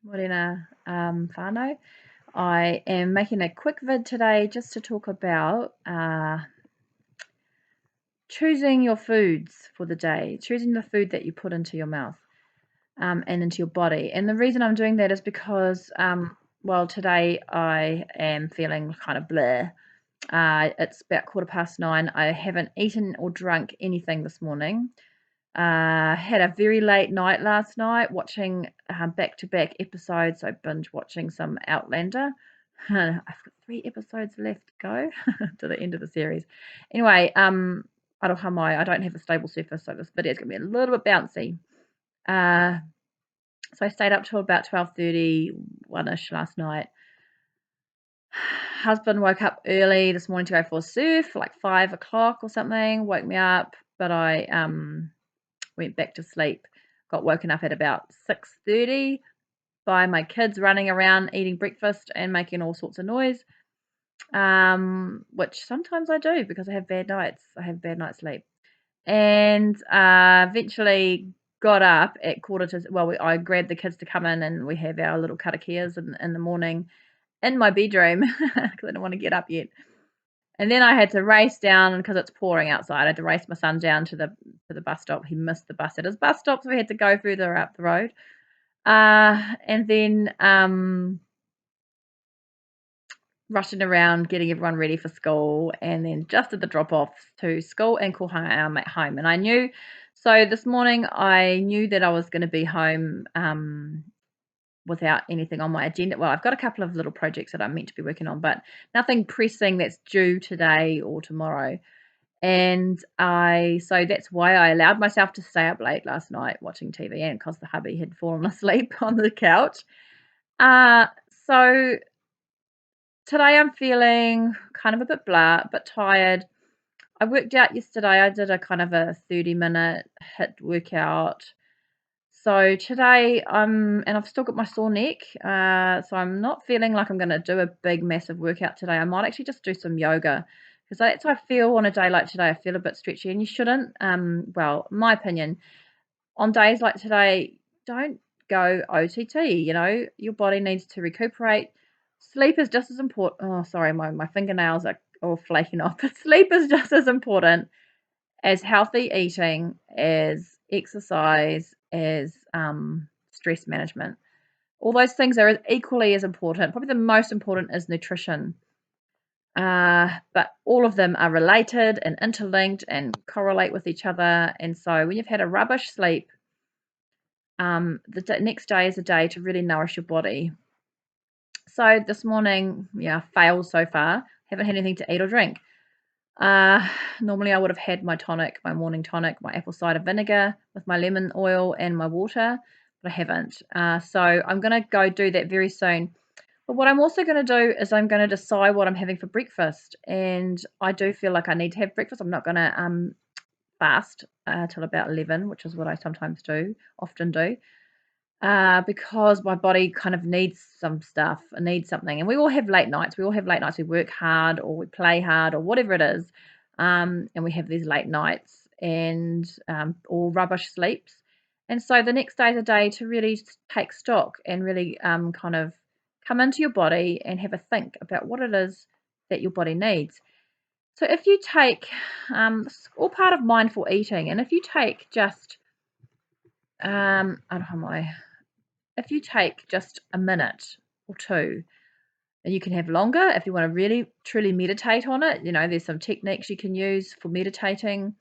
Morena whānau. I am making a quick vid today just to talk about choosing your foods for the day, choosing the food that you put into your mouth and into your body. And the reason I'm doing that is because, today I am feeling kind of bleh. It's about 9:15. I haven't eaten or drunk anything this morning. Had a very late night last night watching back-to-back episodes. I binge watching some Outlander. I've got 3 episodes left to go to the end of the series. Anyway, Aroha, I don't have a stable surface, so this video is going to be a little bit bouncy. So I stayed up till about 12:30, 1-ish last night. Husband woke up early this morning to go for a surf, like 5 o'clock or something. Woke me up, but I went back to sleep. Got woken up at about 6:30 by my kids running around eating breakfast and making all sorts of noise, which sometimes I do because I have bad nights. I have bad night's sleep. And eventually got up at I grabbed the kids to come in and we have our little karakias in the morning in my bedroom because I don't want to get up yet. And then I had to race down because it's pouring outside. I had to race my son down to the bus stop. He missed the bus at his bus stop, so we had to go further up the road. And then rushing around, getting everyone ready for school, and then just at the drop-offs to school and kohanga I'm at home. And I knew, so this morning I knew that I was going to be home without anything on my agenda. Well, I've got a couple of little projects that I'm meant to be working on, but nothing pressing that's due today or tomorrow. And so that's why I allowed myself to stay up late last night watching TV, and because the hubby had fallen asleep on the couch. So today I'm feeling kind of a bit blah, but tired. I worked out yesterday. I did a kind of a 30-minute HIIT workout. So today and I've still got my sore neck, so I'm not feeling like I'm going to do a big, massive workout today. I might actually just do some yoga because that's how I feel on a day like today. I feel a bit stretchy, and you shouldn't. My opinion, on days like today, don't go OTT. Your body needs to recuperate. Sleep is just as important. Oh, sorry, my fingernails are all flaking off. But sleep is just as important as healthy eating, as exercise, as stress management. All those things are equally as important. Probably the most important is nutrition. But all of them are related and interlinked and correlate with each other. And so when you've had a rubbish sleep, the next day is a day to really nourish your body. So this morning, failed so far. Haven't had anything to eat or drink. Normally I would have had my tonic, my morning tonic, my apple cider vinegar with my lemon oil and my water, but I haven't. So I'm going to go do that very soon. But what I'm also going to do is I'm going to decide what I'm having for breakfast. And I do feel like I need to have breakfast. I'm not going to fast till about 11, which is what I sometimes often do. Because my body kind of needs some stuff, needs something. And we all have late nights. We all have late nights. We work hard or we play hard or whatever it is. And we have these late nights and or rubbish sleeps. And so the next day is a day to really take stock and really kind of come into your body and have a think about what it is that your body needs. So if you take, it's all part of mindful eating, and if you take just, I don't know, if you take just a minute or two, and you can have longer if you want to really truly meditate on it. There's some techniques you can use for meditating.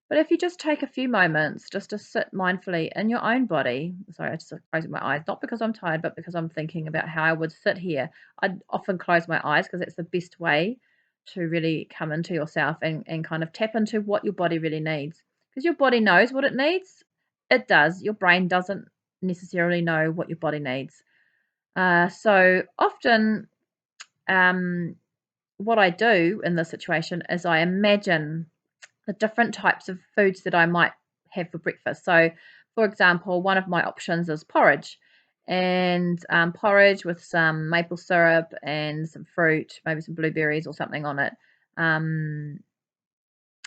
But if you just take a few moments just to sit mindfully in your own body, sorry, I just closing my eyes, not because I'm tired, but because I'm thinking about how I would sit here. I'd often close my eyes because that's the best way to really come into yourself and kind of tap into what your body really needs. Because your body knows what it needs. It does. Your brain doesn't necessarily know what your body needs. So often, what I do in this situation is I imagine the different types of foods that I might have for breakfast. So, for example, one of my options is porridge, and porridge with some maple syrup and some fruit, maybe some blueberries or something on it. And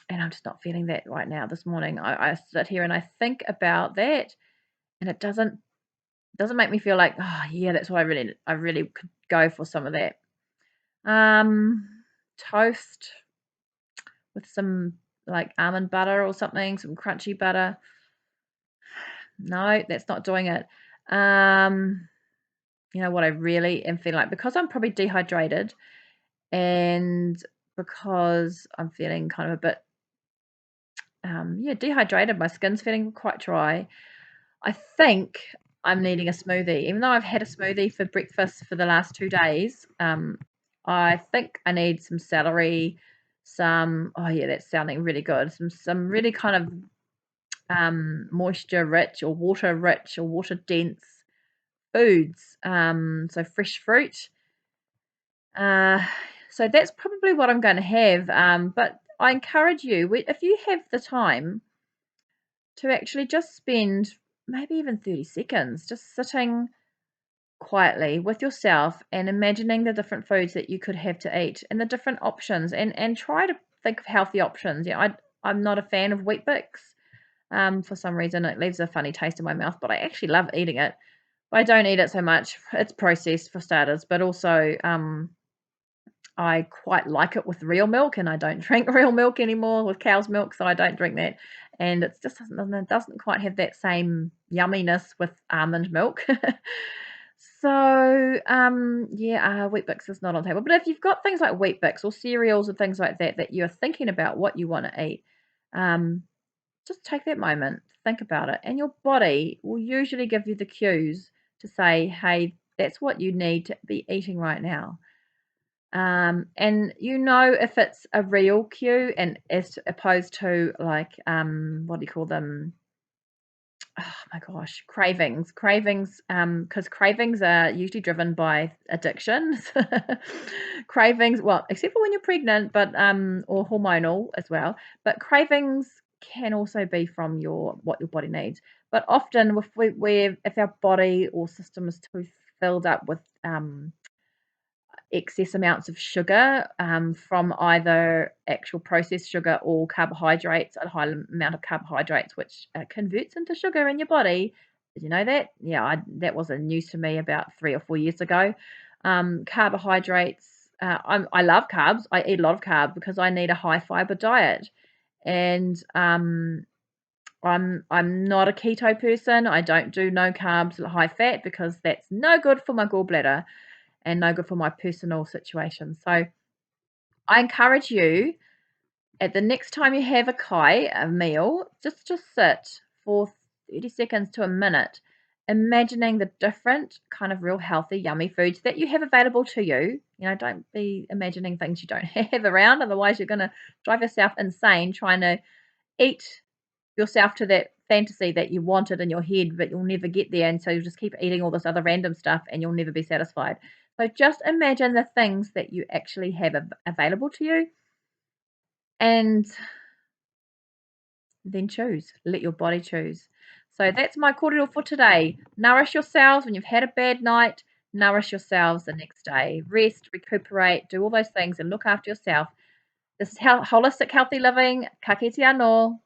I'm just not feeling that right now this morning. I sit here and I think about that, and it doesn't Doesn't make me feel like, "Oh, yeah, that's what I really could go for some of that." Um, Toast with some, like, almond butter or something, some crunchy butter. No, that's not doing it. Um, you know what I really am feeling like? Because I'm probably dehydrated and because I'm feeling kind of a bit, yeah, dehydrated, my skin's feeling quite dry. I think I'm needing a smoothie. Even though I've had a smoothie for breakfast for the last 2 days, I think I need some celery, some oh, yeah, that's sounding really good. Some really kind of, moisture rich or water dense foods, so fresh fruit. Uh, so that's probably what I'm gonna have, but I encourage you, if you have the time to actually just spend maybe even 30 seconds just sitting quietly with yourself and imagining the different foods that you could have to eat and the different options and try to think of healthy options. Yeah, I'm not a fan of wheat bix. For some reason it leaves a funny taste in my mouth, but I actually love eating it. But I don't eat it so much. It's processed for starters, but also I quite like it with real milk, and I don't drink real milk anymore with cow's milk, so I don't drink that. And it just doesn't quite have that same yumminess with almond milk. So, yeah, Weet-Bix is not on the table. But if you've got things like Weet-Bix or cereals or things like that that you're thinking about what you want to eat, um, just take that moment, think about it, and your body will usually give you the cues to say, hey, that's what you need to be eating right now. And you know if it's a real cue and as opposed to like what do you call them? Oh my gosh, cravings. Cravings, because cravings are usually driven by addictions. Cravings, well, except for when you're pregnant, but or hormonal as well. But cravings can also be from your what your body needs. But often, if our body or system is too filled up with excess amounts of sugar from either actual processed sugar or carbohydrates, a high amount of carbohydrates, which converts into sugar in your body. Did you know that? Yeah, that wasn't news to me about 3 or 4 years ago. Carbohydrates. I love carbs. I eat a lot of carbs because I need a high fiber diet, and I'm not a keto person. I don't do no carbs, high fat because that's no good for my gallbladder and no good for my personal situation. So I encourage you at the next time you have a meal, just sit for 30 seconds to a minute, imagining the different kind of real healthy, yummy foods that you have available to you. You know, don't be imagining things you don't have around, otherwise you're gonna drive yourself insane trying to eat yourself to that fantasy that you wanted in your head, but you'll never get there. And so you'll just keep eating all this other random stuff and you'll never be satisfied. So just imagine the things that you actually have available to you and then choose. Let your body choose. So that's my cordial for today. Nourish yourselves when you've had a bad night. Nourish yourselves the next day. Rest, recuperate, do all those things and look after yourself. This is holistic healthy living. Ka kite anō.